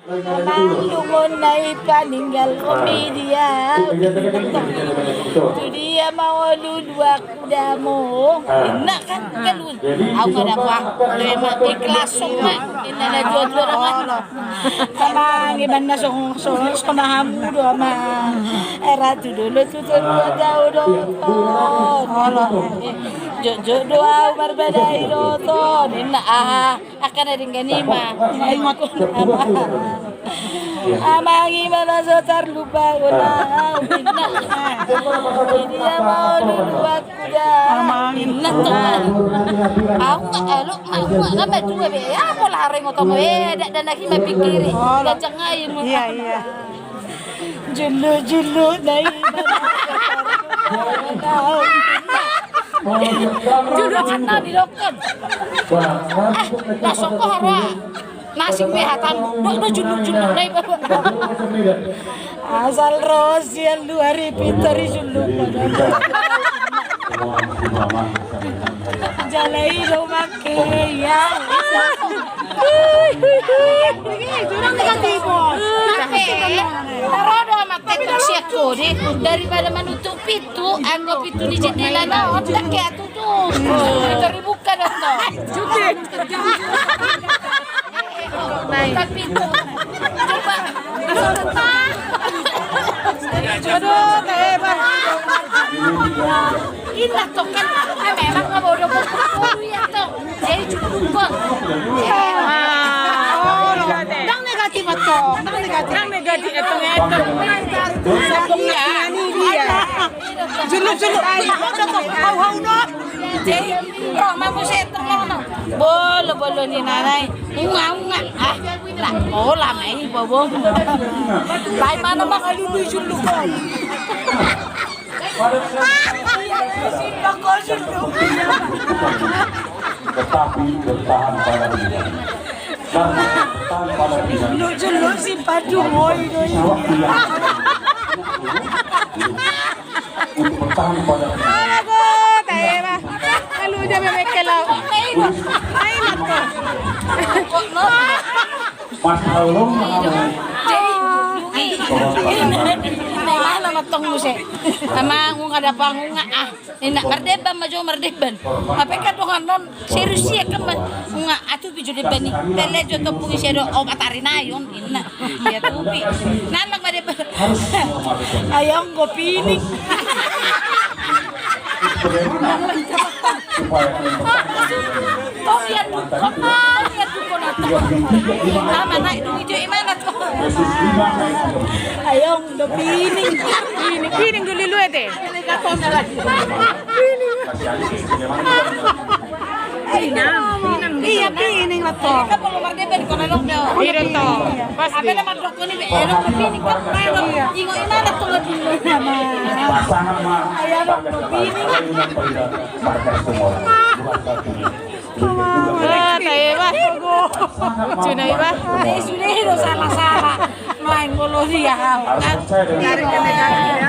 Lumon na ipaninggal komedia. Itu dia mau dua kuda mo. Enak kan galun. Aku kada kuah. Memang ikhlas semua. Ini ada jual-jual orang. Sama ngiban na song sama hamu do ama. Era tu dulu tu jauh do. Jojo doa berbeda do. Nina akan ada ganima. Ingat Amangi mana sotar lupa guna minna. Dia mau dua kuda. Minna tuh. Aku nggak baju be. Ya pola hari ngotomo dak dan lagi mapikiri. Gajang ayin mo. Iya. Julu dai. Julu cina di dokter. Langsung ke hara. Nasi mehatan, do juluk nai bawa. Asal rosian 2000 tari juluk. Jalai lo make ya. Jurang negatibo. Tarodo amat teknik siako deh. Daripada menutup pintu, anggap itu di jendela naon tak kayak tutup. Itu bukan atau. Buka pintu. Coba. Aduh, hebat. Ini tuh kan memang nggak bodoh ya tuh. Jadi cukup. Dang negatif tuh. Dang negatif itu. Sebelumnya ini dia. Julu. Hau no. Jadi, mau saya terlalu. Bolo ni nanay. Unga. Lama ini bobo. Lai mana makaluluy julu ko. Tetapi bertahan pada diri. Julu si padu moy. Untuk bertahan pada diri. Kalau dia memekelaw. Ay nako. Mas Along Mana matong mo siya. Ama kung kada pa nga ina mardeban majo mardeban. Apeka to kanon serius siya kaman nga atu bijo deban ni. Tele jo to pugi siya do o matari na yon ina. Ya tubi. Nanak mardeban. Ayong ko pinik. Lihat tuh Tama na itu imana tuh. Ayong do pining dulu ete. Iya pining lah to. Ka perlu mardeban kono long daw. Iya to. Pasti. Apa naman dok ni elo pining ka pero ingo imana tuh lebih sama. Pasangan mah Ayong do pining. Tayo ba? Sunay ba? Sunay salah. Main bolo siya. Dari